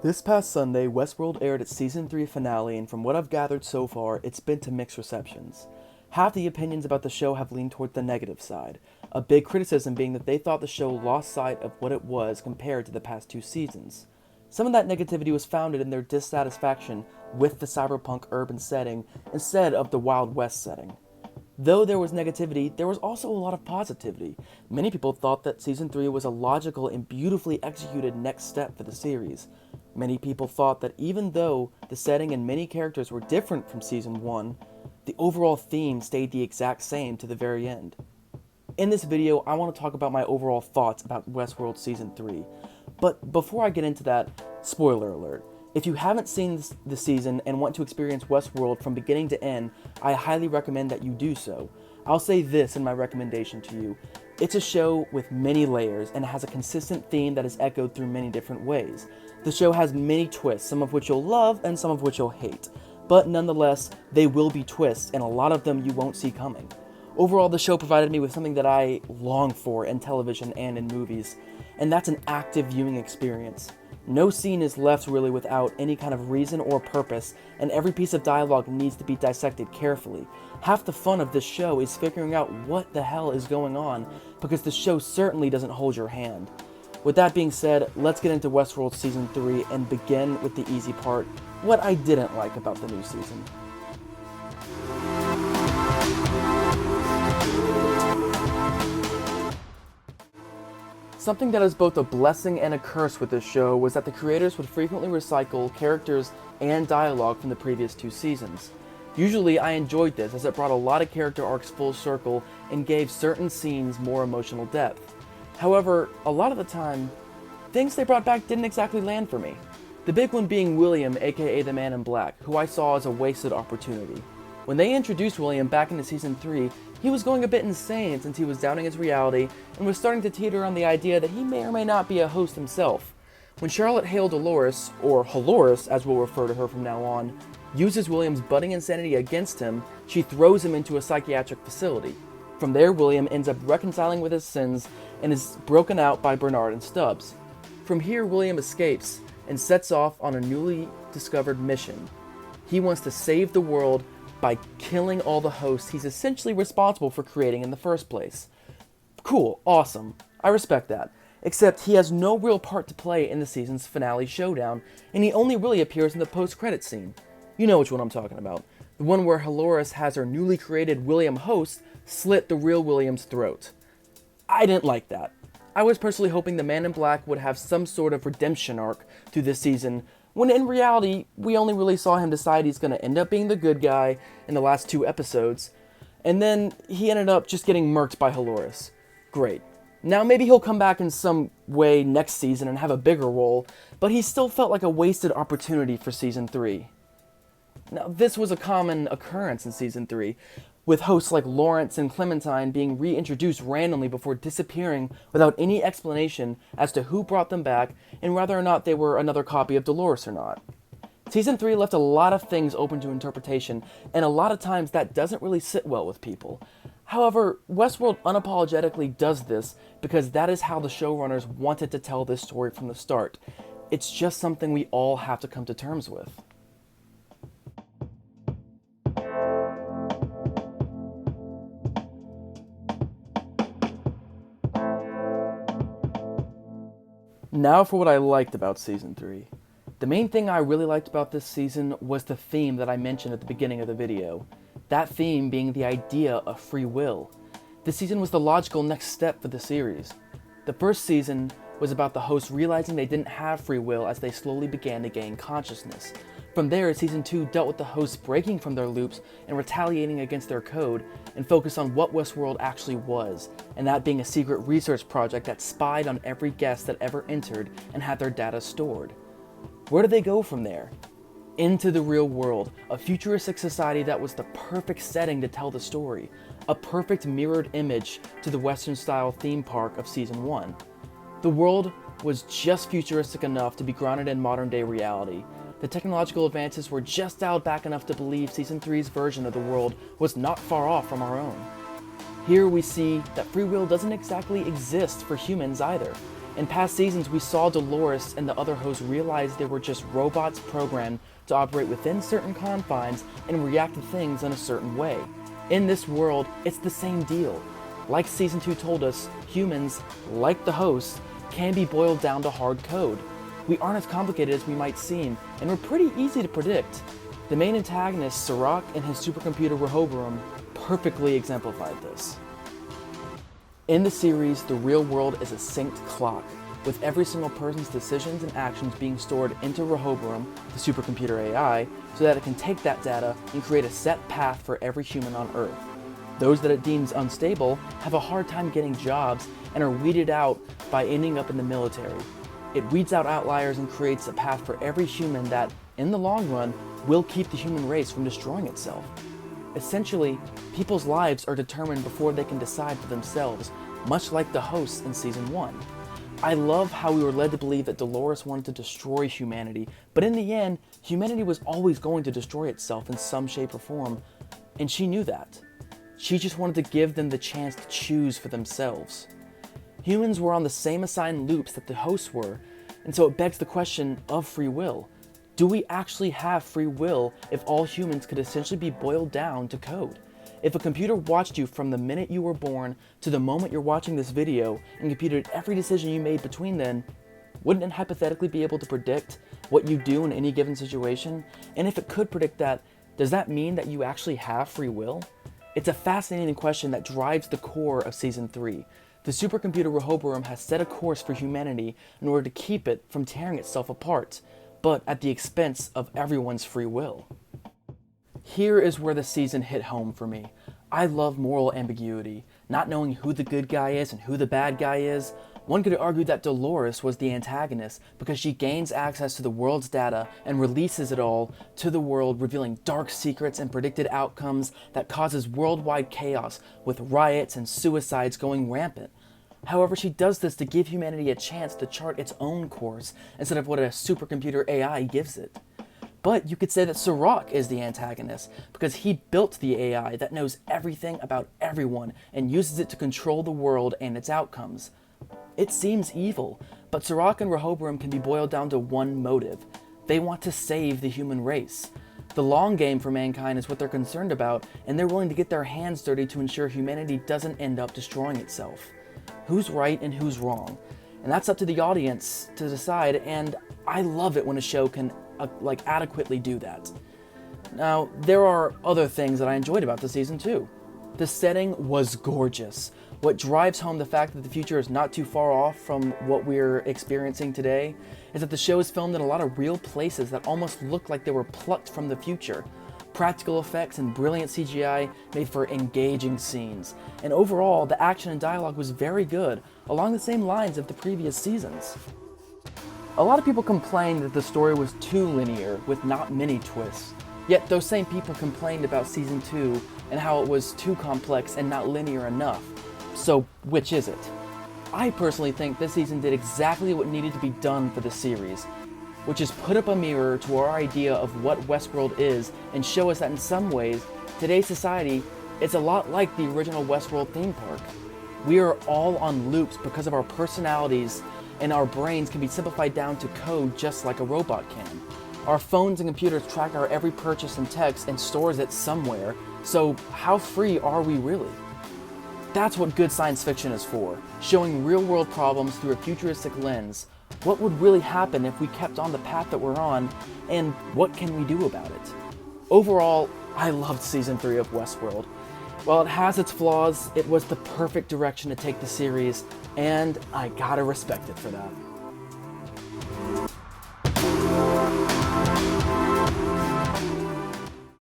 This past Sunday, Westworld aired its Season 3 finale, and from what I've gathered so far, it's been to mixed receptions. Half the opinions about the show have leaned toward the negative side, a big criticism being that they thought the show lost sight of what it was compared to the past two seasons. Some of that negativity was founded in their dissatisfaction with the cyberpunk urban setting instead of the Wild West setting. Though there was negativity, there was also a lot of positivity. Many people thought that Season 3 was a logical and beautifully executed next step for the series. Many people thought that even though the setting and many characters were different from Season 1, the overall theme stayed the exact same to the very end. In this video, I want to talk about my overall thoughts about Westworld Season 3. But before I get into that, spoiler alert. If you haven't seen the season and want to experience Westworld from beginning to end, I highly recommend that you do so. I'll say this in my recommendation to you. It's a show with many layers and has a consistent theme that is echoed through many different ways. The show has many twists, some of which you'll love and some of which you'll hate. But nonetheless, they will be twists, and a lot of them you won't see coming. Overall, the show provided me with something that I long for in television and in movies, and that's an active viewing experience. No scene is left really without any kind of reason or purpose, and every piece of dialogue needs to be dissected carefully. Half the fun of this show is figuring out what the hell is going on, because the show certainly doesn't hold your hand. With that being said, let's get into Westworld Season 3 and begin with the easy part, what I didn't like about the new season. Something that is both a blessing and a curse with this show was that the creators would frequently recycle characters and dialogue from the previous two seasons. Usually I enjoyed this as it brought a lot of character arcs full circle and gave certain scenes more emotional depth. However, a lot of the time, things they brought back didn't exactly land for me. The big one being William, aka the Man in Black, who I saw as a wasted opportunity. When they introduced William back into Season 3, he was going a bit insane since he was doubting his reality and was starting to teeter on the idea that he may or may not be a host himself. When Charlotte Hale Delores, or Halores as we'll refer to her from now on, uses William's budding insanity against him, she throws him into a psychiatric facility. From there, William ends up reconciling with his sins and is broken out by Bernard and Stubbs. From here, William escapes and sets off on a newly discovered mission. He wants to save the world by killing all the hosts he's essentially responsible for creating in the first place. Cool, awesome, I respect that. Except he has no real part to play in the season's finale showdown, and he only really appears in the post-credits scene. You know which one I'm talking about. The one where Halores has her newly created William host slit the real William's throat. I didn't like that. I was personally hoping the Man in Black would have some sort of redemption arc through this season, when in reality, we only really saw him decide he's going to end up being the good guy in the last two episodes, and then he ended up just getting murked by Halores. Great. Now maybe he'll come back in some way next season and have a bigger role, but he still felt like a wasted opportunity for Season 3. Now this was a common occurrence in Season 3, with hosts like Lawrence and Clementine being reintroduced randomly before disappearing without any explanation as to who brought them back and whether or not they were another copy of Delores or not. Season 3 left a lot of things open to interpretation, and a lot of times that doesn't really sit well with people. However, Westworld unapologetically does this because that is how the showrunners wanted to tell this story from the start. It's just something we all have to come to terms with. Now for what I liked about Season 3. The main thing I really liked about this season was the theme that I mentioned at the beginning of the video. That theme being the idea of free will. This season was the logical next step for the series. The first season was about the hosts realizing they didn't have free will as they slowly began to gain consciousness. From there, Season 2 dealt with the hosts breaking from their loops and retaliating against their code, and focused on what Westworld actually was, and that being a secret research project that spied on every guest that ever entered and had their data stored. Where did they go from there? Into the real world, a futuristic society that was the perfect setting to tell the story, a perfect mirrored image to the Western-style theme park of Season 1. The world was just futuristic enough to be grounded in modern-day reality. The technological advances were just dialed back enough to believe Season 3's version of the world was not far off from our own. Here we see that free will doesn't exactly exist for humans either, In past seasons, we saw Delores and the other hosts realize they were just robots programmed to operate within certain confines and react to things in a certain way. In this world, it's the same deal. Like Season 2 told us, humans, like the hosts, can be boiled down to hard code. We aren't as complicated as we might seem, and we're pretty easy to predict. The main antagonist, Sirach, and his supercomputer Rehoboam perfectly exemplified this. In the series, the real world is a synced clock, with every single person's decisions and actions being stored into Rehoboam, the supercomputer AI, so that it can take that data and create a set path for every human on Earth. Those that it deems unstable have a hard time getting jobs and are weeded out by ending up in the military. It weeds out outliers and creates a path for every human that, in the long run, will keep the human race from destroying itself. Essentially, people's lives are determined before they can decide for themselves, much like the hosts in Season 1. I love how we were led to believe that Delores wanted to destroy humanity, but in the end, humanity was always going to destroy itself in some shape or form, and she knew that. She just wanted to give them the chance to choose for themselves. Humans were on the same assigned loops that the hosts were, and so it begs the question of free will. Do we actually have free will if all humans could essentially be boiled down to code? If a computer watched you from the minute you were born to the moment you're watching this video and computed every decision you made between then, wouldn't it hypothetically be able to predict what you do in any given situation? And if it could predict that, does that mean that you actually have free will? It's a fascinating question that drives the core of Season 3. The supercomputer Rehoboam has set a course for humanity in order to keep it from tearing itself apart, but at the expense of everyone's free will. Here is where the season hit home for me. I love moral ambiguity, not knowing who the good guy is and who the bad guy is. One could argue that Delores was the antagonist because she gains access to the world's data and releases it all to the world, revealing dark secrets and predicted outcomes that causes worldwide chaos with riots and suicides going rampant. However, she does this to give humanity a chance to chart its own course instead of what a supercomputer AI gives it. But you could say that Sirach is the antagonist because he built the AI that knows everything about everyone and uses it to control the world and its outcomes. It seems evil, but Sirach and Rehoboam can be boiled down to one motive. They want to save the human race. The long game for mankind is what they're concerned about, and they're willing to get their hands dirty to ensure humanity doesn't end up destroying itself. Who's right and who's wrong? And that's up to the audience to decide, and I love it when a show can adequately do that. Now, there are other things that I enjoyed about the season too. The setting was gorgeous. What drives home the fact that the future is not too far off from what we're experiencing today is that the show is filmed in a lot of real places that almost look like they were plucked from the future. Practical effects and brilliant CGI made for engaging scenes, and overall, the action and dialogue was very good, along the same lines of the previous seasons. A lot of people complained that the story was too linear, with not many twists. Yet those same people complained about Season 2 and how it was too complex and not linear enough. So, which is it? I personally think this season did exactly what needed to be done for the series, which is put up a mirror to our idea of what Westworld is and show us that in some ways, today's society is a lot like the original Westworld theme park. We are all on loops because of our personalities, and our brains can be simplified down to code just like a robot can. Our phones and computers track our every purchase and text and stores it somewhere, so how free are we really? That's what good science fiction is for, showing real-world problems through a futuristic lens. What would really happen if we kept on the path that we're on, and what can we do about it? Overall, I loved Season 3 of Westworld. While it has its flaws, it was the perfect direction to take the series, and I gotta respect it for that.